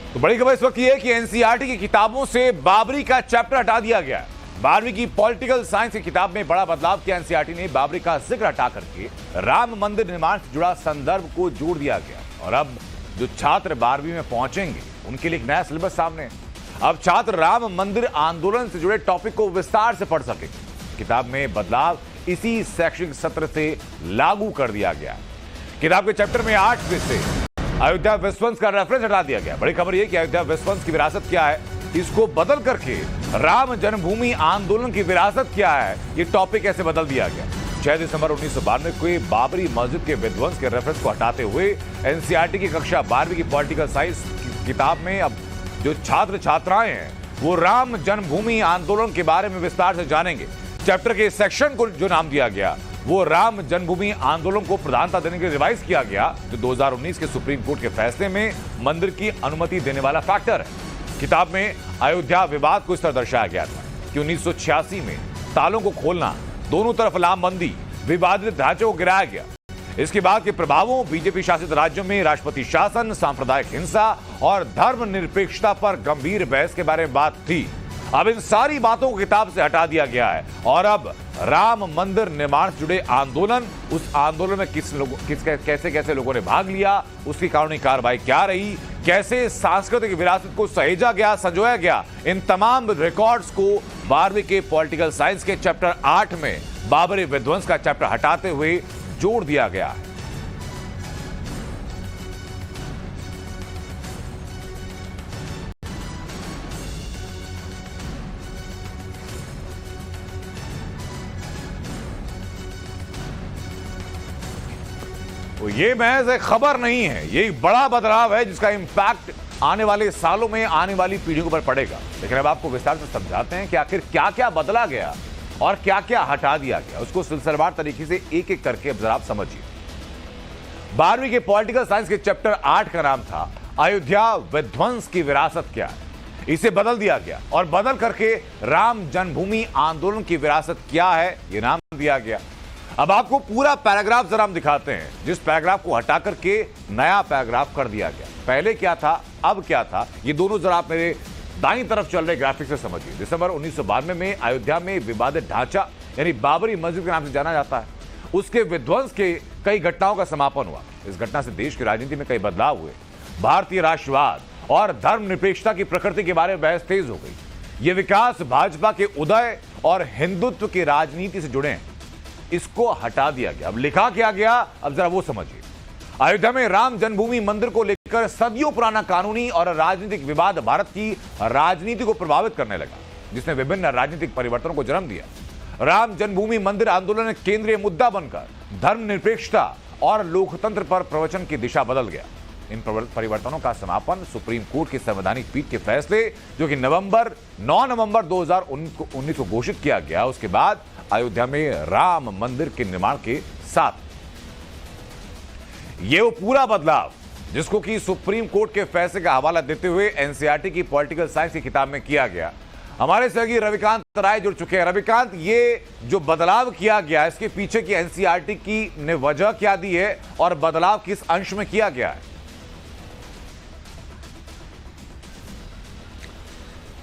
तो बड़ी खबर इस वक्त ये है कि एनसीईआरटी की किताबों से बाबरी का चैप्टर हटा दिया गया है। 12वीं की पॉलिटिकल साइंस की किताब में बड़ा बदलाव किया एनसीईआरटी ने। बाबरी का जिक्र हटा करके राम मंदिर निर्माण से जुड़ा संदर्भ को जोड़ दिया गया और अब जो छात्र 12वीं में पहुंचेंगे उनके लिए एक नया सिलेबस सामने है। अब छात्र राम मंदिर आंदोलन से जुड़े टॉपिक को विस्तार से पढ़ सकेंगे। किताब में बदलाव इसी शैक्षणिक सत्र से लागू कर दिया गया। किताब के चैप्टर में 8 में से अयोध्या विध्वंस का रेफरेंस हटा दिया गया। बड़ी खबर यह कि अयोध्या विध्वंस की विरासत क्या है, इसको बदल करके राम जन्मभूमि आंदोलन की विरासत क्या है, ये टॉपिक ऐसे बदल दिया गया। 6 दिसंबर 1992 को बाबरी मस्जिद के विध्वंस के रेफरेंस को हटाते हुए एनसीईआरटी की कक्षा 12वीं की पॉलिटिकल साइंस किताब में अब जो छात्र छात्राएं हैं वो राम जन्मभूमि आंदोलन के बारे में विस्तार से जानेंगे। चैप्टर के सेक्शन को जो नाम दिया गया वो राम जन्मभूमि आंदोलन को प्रधानता देने के लिए रिवाइज किया गया, जो 2019 के सुप्रीम कोर्ट के फैसले में मंदिर की अनुमति देने वाला फैक्टर है। किताब में अयोध्या विवाद को इस तरह दर्शाया गया था कि 1986 में तालों को खोलना, दोनों तरफ लामबंदी, विवादित ढांचे को गिराया गया। इसके बाद के प्रभावों, बीजेपी शासित राज्यों में राष्ट्रपति शासन, सांप्रदायिक हिंसा और धर्मनिरपेक्षता पर गंभीर बहस के बारे में बात थी। अब इन सारी बातों को किताब से हटा दिया गया है और अब राम मंदिर निर्माण से जुड़े आंदोलन, उस आंदोलन में कैसे लोगों ने भाग लिया, उसकी कानूनी कार्रवाई क्या रही, कैसे सांस्कृतिक विरासत को सहेजा गया, संजोया गया, इन तमाम रिकॉर्ड्स को 12वीं के पॉलिटिकल साइंस के चैप्टर 8 में बाबरी विध्वंस का चैप्टर हटाते हुए जोड़ दिया गया है। तो ये महज एक खबर नहीं है, ये एक बड़ा बदलाव है जिसका इंपैक्ट आने वाले सालों में आने वाली पीढ़ियों पर पड़ेगा। लेकिन अब आपको विस्तार से समझाते हैं कि आखिर क्या क्या बदला गया और क्या क्या हटा दिया गया, उसको सिलसिलेवार तरीके से एक एक करके अब जरा आप समझिए। 12वीं के पॉलिटिकल साइंस के चैप्टर 8 का नाम था अयोध्या विध्वंस की विरासत क्या है। इसे बदल दिया गया और बदल करके राम जन्मभूमि आंदोलन की विरासत क्या है ये नाम दिया गया। अब आपको पूरा पैराग्राफ जरा हम दिखाते हैं, जिस पैराग्राफ को हटा करके नया पैराग्राफ कर दिया गया। पहले क्या था, अब क्या था, ये दोनों जरा आप मेरे दाईं तरफ चल रहे ग्राफिक से समझिए। दिसंबर 1992 में अयोध्या में विवादित ढांचा यानी बाबरी मस्जिद के नाम से जाना जाता है, उसके विध्वंस के कई घटनाओं का समापन हुआ। इस घटना से देश की राजनीति में कई बदलाव हुए। भारतीय राष्ट्रवाद और धर्मनिरपेक्षता की प्रकृति के बारे में बहस तेज हो गई। ये विकास भाजपा के उदय और हिंदुत्व की राजनीति से जुड़े हैं, इसको हटा दिया गया। अब लिखा क्या गया, अब जरा वो समझिए। अयोध्या में राम जन्मभूमि मंदिर को लेकर सदियों पुराना कानूनी और राजनीतिक विवाद भारत की राजनीति को प्रभावित करने लगा, जिसने विभिन्न राजनीतिक परिवर्तनों को जन्म दिया। राम जन्मभूमि मंदिर आंदोलन केंद्रीय मुद्दा बनकर धर्मनिरपेक्षता और लोकतंत्र पर प्रवचन की दिशा बदल गया। इन परिवर्तनों का समापन सुप्रीम कोर्ट की संवैधानिक पीठ के फैसले, जो कि 9 नवंबर 2019 को घोषित किया गया, उसके बाद अयोध्या में राम मंदिर के निर्माण के साथ ये वो पूरा बदलाव जिसको कि सुप्रीम कोर्ट के फैसले का हवाला देते हुए एनसीईआरटी की पॉलिटिकल साइंस की किताब में किया गया। हमारे सहयोगी रविकांत राय जुड़ चुके हैं। रविकांत, ये जो बदलाव किया गया, इसके पीछे की एनसीईआरटी की ने वजह क्या दी है और बदलाव किस अंश में किया गया है?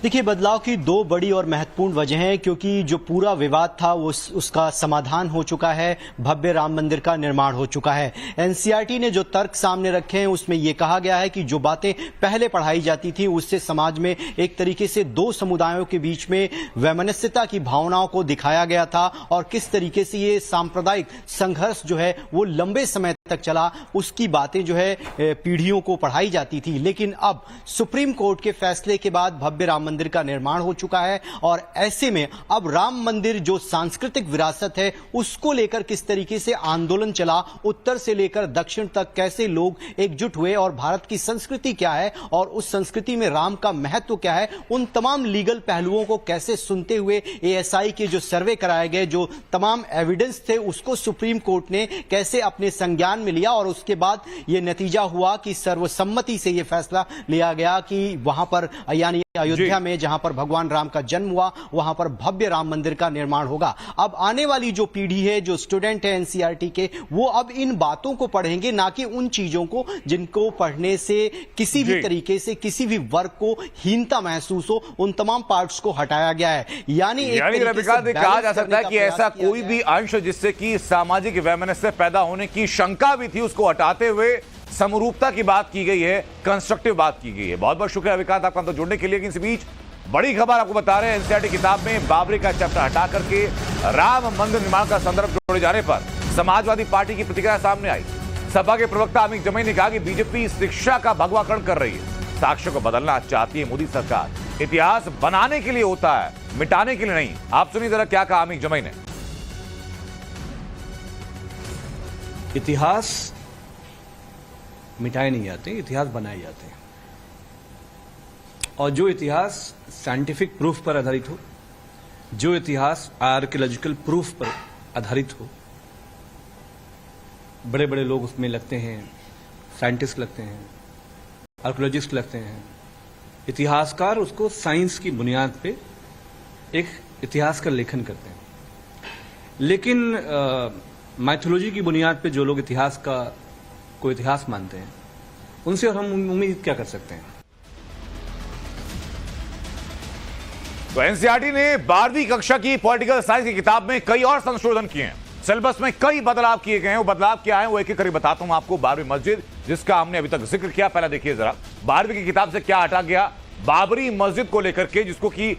देखिए, बदलाव की दो बड़ी और महत्वपूर्ण वजह हैं, क्योंकि जो पूरा विवाद था वो उसका समाधान हो चुका है, भव्य राम मंदिर का निर्माण हो चुका है। एनसीईआरटी ने जो तर्क सामने रखे हैं उसमें यह कहा गया है कि जो बातें पहले पढ़ाई जाती थी उससे समाज में एक तरीके से दो समुदायों के बीच में वैमनस्यता की भावनाओं को दिखाया गया था और किस तरीके से ये सांप्रदायिक संघर्ष जो है वो लंबे समय तक चला, उसकी बातें जो है पीढ़ियों को पढ़ाई जाती थी। लेकिन अब सुप्रीम कोर्ट के फैसले के बाद भव्य राम मंदिर का निर्माण हो चुका है और ऐसे में अब राम मंदिर जो सांस्कृतिक विरासत है उसको लेकर किस तरीके से आंदोलन चला, उत्तर से लेकर दक्षिण तक कैसे लोग एकजुट हुए और भारत की संस्कृति क्या है और उस संस्कृति में राम का महत्व क्या है, उन तमाम लीगल पहलुओं को कैसे सुनते हुए एएसआई के जो सर्वे कराए गए, जो तमाम एविडेंस थे, उसको सुप्रीम कोर्ट ने कैसे अपने संज्ञान संज्ञान में लिया और उसके बाद ये नतीजा हुआ कि सर्वसम्मति से ये फैसला लिया गया कि वहां पर यानी अयोध्या में जहां पर भगवान राम का जन्म हुआ वहां पर भव्य राम मंदिर का निर्माण होगा। अब आने वाली जो पीढ़ी है, जो स्टूडेंट है एनसीईआरटी के, वो अब इन बातों को पढ़ेंगे, ना कि उन चीजों को जिनको पढ़ने से किसी भी तरीके से किसी भी वर्ग को हीनता महसूस हो। उन तमाम पार्ट्स को हटाया गया है। यानी रविकांत, कहा जा सकता है कि ऐसा कोई भी अंश जिससे कि सामाजिक वैमनस्य पैदा होने की शंका भी थी, उसको हटाते हुए समरूपता की बात की गई है, कंस्ट्रक्टिव बात की गई है। बहुत बहुत शुक्रिया रविकांत आपका तो जुड़ने के लिए। इस बीच बड़ी खबर आपको बता रहे हैं, एनसीईआरटी किताब में बाबरी का चैप्टर हटा करके राम मंदिर निर्माण का संदर्भ जोड़े जाने पर समाजवादी पार्टी की प्रतिक्रिया सामने आई। सपा के प्रवक्ता अमित जमई ने कहा कि बीजेपी शिक्षा का भगवाकरण कर रही है, साक्ष्य को बदलना चाहती है मोदी सरकार। इतिहास बनाने के लिए होता है, मिटाने के लिए नहीं। आप सुनिए जरा क्या कहा अमित जमई ने। इतिहास मिटाए नहीं जाते, इतिहास बनाए जाते हैं। और जो इतिहास साइंटिफिक प्रूफ पर आधारित हो, जो इतिहास आर्कियोलॉजिकल प्रूफ पर आधारित हो, बड़े बड़े लोग उसमें लगते हैं, साइंटिस्ट लगते हैं, आर्कियोलॉजिस्ट लगते हैं, इतिहासकार उसको साइंस की बुनियाद पे एक इतिहास का लेखन करते हैं। लेकिन माइथोलॉजी की बुनियाद पे जो लोग इतिहास को इतिहास मानते हैं, उनसे और हम उम्मीद क्या कर सकते हैं। तो एनसीईआरटी ने 12वीं कक्षा की पॉलिटिकल साइंस की किताब में कई और संशोधन किए हैं, सिलेबस में कई बदलाव किए गए हैं। वो बदलाव क्या है वो एक एक करके बताता हूं आपको। 12वीं मस्जिद, जिसका हमने अभी तक जिक्र किया, पहले देखिए जरा 12वीं की किताब से क्या हटा गया। बाबरी मस्जिद को लेकर के, जिसको कि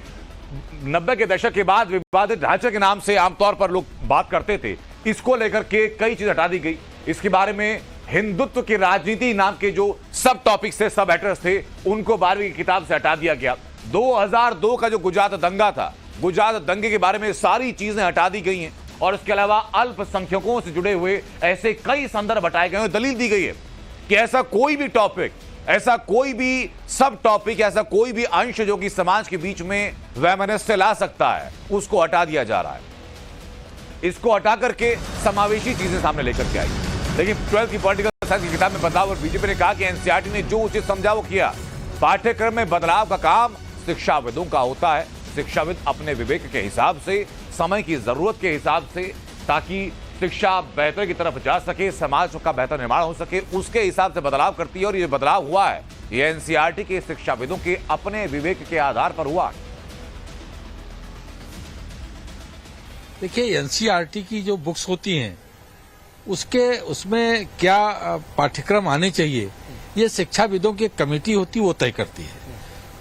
90 के दशक के बाद विवादित ढांचे के नाम से आमतौर पर लोग बात करते थे, इसको लेकर के कई चीज हटा दी गई। इसके बारे में हिंदुत्व की राजनीति नाम के जो सब टॉपिक्स थे, सब हेडर्स थे, उनको 12वीं की किताब से हटा दिया गया। 2002 का जो गुजरात दंगा था, गुजरात दंगे के बारे में सारी चीजें हटा दी गई हैं। और इसके अलावा अल्पसंख्यकों से जुड़े हुए ऐसे कई संदर्भ हटाए गए हैं। दलील दी गई है कि ऐसा कोई भी टॉपिक, ऐसा कोई भी सब टॉपिक, ऐसा कोई भी अंश जो कि समाज के बीच में वैमनस्य ला सकता है, उसको हटा दिया जा रहा है। इसको हटा करके समावेशी चीजें सामने लेकर के आई। लेकिन 12th की पॉलिटिकल साइंस की किताब में बदलाव, और बीजेपी ने कहा कि एनसीईआरटी ने जो उचित समझा वो किया। पाठ्यक्रम में बदलाव का काम शिक्षाविदों का होता है। शिक्षाविद अपने विवेक के हिसाब से, समय की जरूरत के हिसाब से, ताकि शिक्षा बेहतर की तरफ जा सके, समाज का बेहतर निर्माण हो सके, उसके हिसाब से बदलाव करती है। और ये बदलाव हुआ है, ये एनसीईआरटी के शिक्षाविदों के अपने विवेक के आधार पर हुआ। देखिए, एनसीईआरटी की जो बुक्स होती हैं उसमें क्या पाठ्यक्रम आने चाहिए, ये शिक्षाविदों की कमेटी होती है, वो तय करती है।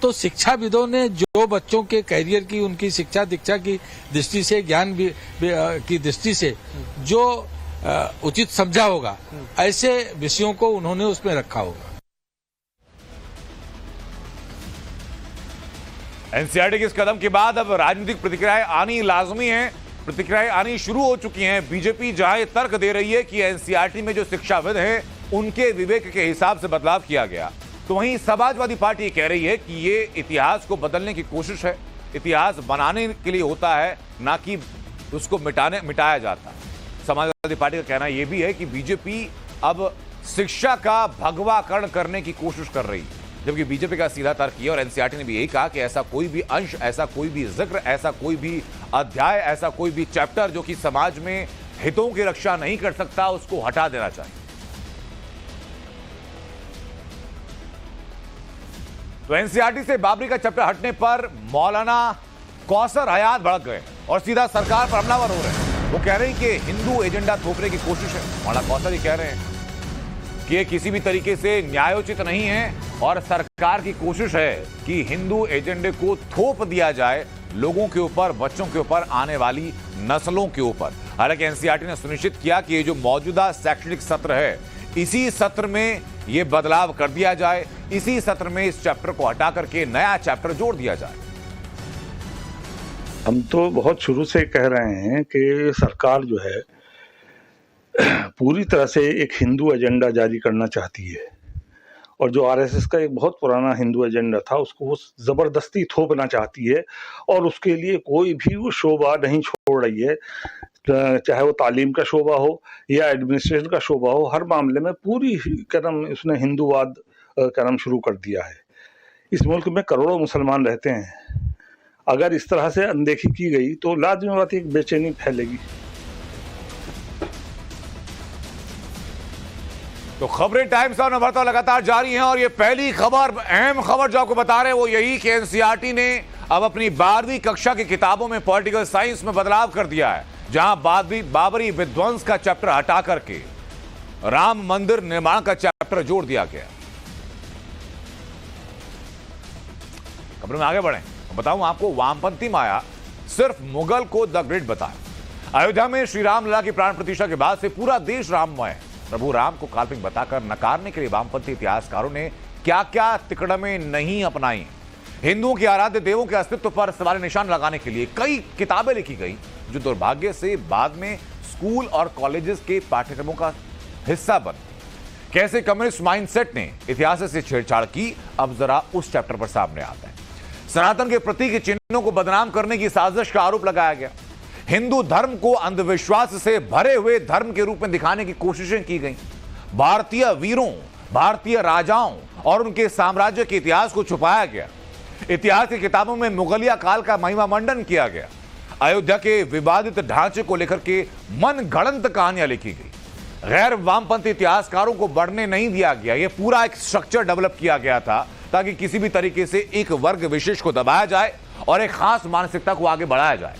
तो शिक्षाविदों ने जो बच्चों के करियर की, उनकी शिक्षा दीक्षा की दृष्टि से, ज्ञान की दृष्टि से जो उचित समझा होगा, ऐसे विषयों को उन्होंने उसमें रखा होगा। एनसीईआरटी के इस कदम के बाद अब राजनीतिक प्रतिक्रियाएं आनी लाजमी है। प्रतिक्रियाएं आनी शुरू हो चुकी हैं। बीजेपी जहां तर्क दे रही है कि एनसीईआरटी में जो शिक्षाविद हैं उनके विवेक के हिसाब से बदलाव किया गया, तो वहीं समाजवादी पार्टी कह रही है कि ये इतिहास को बदलने की कोशिश है। इतिहास बनाने के लिए होता है, ना कि उसको मिटाया जाता। समाजवादी पार्टी का कहना यह भी है कि बीजेपी अब शिक्षा का भगवाकरण करने की कोशिश कर रही है, जबकि बीजेपी का सीधा तर्क यह, और एनसीईआरटी ने भी यही कहा कि ऐसा कोई भी अंश, ऐसा कोई भी जिक्र, ऐसा कोई भी अध्याय, ऐसा कोई भी चैप्टर जो कि समाज में हितों की रक्षा नहीं कर सकता, उसको हटा देना चाहिए। तो एनसीईआरटी से बाबरी का चैप्टर हटने पर मौलाना कौसर हयात भड़क गए और सीधा सरकार पर हमलावर हो रहे हैं। वो कह रहे हैं कि हिंदू एजेंडा थोपने की कोशिश है। मौलाना कौसर ये कह रहे हैं कि ये किसी भी तरीके से न्यायोचित नहीं है और सरकार की कोशिश है कि हिंदू एजेंडे को थोप दिया जाए लोगों के ऊपर, बच्चों के ऊपर, आने वाली नस्लों के ऊपर। हालांकि एनसीईआरटी ने सुनिश्चित किया कि ये जो मौजूदा शैक्षणिक सत्र है, इसी सत्र में ये बदलाव कर दिया जाए, इसी सत्र में इस चैप्टर को हटा करके नया चैप्टर जोड़ दिया जाए। हम तो बहुत शुरू से कह रहे हैं कि सरकार जो है पूरी तरह से एक हिंदू एजेंडा जारी करना चाहती है, और जो आरएसएस का एक बहुत पुराना हिंदू एजेंडा था उसको वो जबरदस्ती थोपना चाहती है, और उसके लिए कोई भी वो शोभा नहीं छोड़ रही है। चाहे वो तालीम का शोबा हो या एडमिनिस्ट्रेशन का शोबा हो, हर मामले में पूरी कदम उसने हिंदूवाद करम शुरू कर दिया है। इस मुल्क में करोड़ों मुसलमान रहते हैं, अगर इस तरह से अनदेखी की गई तो लाजमी बात एक बेचैनी फैलेगी। तो खबरें टाइम्स ऑफ नवरता लगातार जारी हैं और ये पहली खबर, अहम खबर जो आपको बता रहे हैं वो यही कि एनसीईआरटी ने अब अपनी 12वीं कक्षा की किताबों में पॉलिटिकल साइंस में बदलाव कर दिया है, जहां बाबरी विध्वंस का चैप्टर हटा करके राम मंदिर निर्माण का चैप्टर जोड़ दिया गया। खबर में आगे बढ़े, बताऊं आपको, वामपंथी माया सिर्फ मुगल को द ग्रेट बताया। अयोध्या में श्री राम लला की प्राण प्रतिष्ठा के बाद से पूरा देश राममय है। प्रभु राम को काल्पनिक बताकर नकारने के लिए वामपंथी इतिहासकारों ने क्या क्या तिकड़में नहीं अपनाई। हिंदुओं के आराध्य देवों के अस्तित्व पर सवाल निशान लगाने के लिए कई किताबें लिखी गई, जो दुर्भाग्य से बाद में स्कूल और कॉलेजेस के पाठ्यक्रमों का हिस्सा बन। कैसे कम्युनिस्ट माइंडसेट ने इतिहास से छेड़छाड़ की, अब जरा उस चैप्टर पर सामने आता है। सनातन के प्रतीक चिन्हों को बदनाम करने की साजिश का आरोप लगाया गया। हिंदू धर्म को अंधविश्वास से भरे हुए धर्म के रूप में दिखाने की कोशिशें की गई। भारतीय वीरों, भारतीय राजाओं और उनके साम्राज्य के इतिहास को छुपाया गया। इतिहास की किताबों में मुगलिया काल का महिमा मंडन किया गया। अयोध्या के विवादित ढांचे को लेकर के मनगढ़ंत कहानियां लिखी गई। गैर वामपंथी इतिहासकारों को बढ़ने नहीं दिया गया। यह पूरा एक स्ट्रक्चर डेवलप किया गया था ताकि किसी भी तरीके से एक वर्ग विशेष को दबाया जाए और एक खास मानसिकता को आगे बढ़ाया जाए।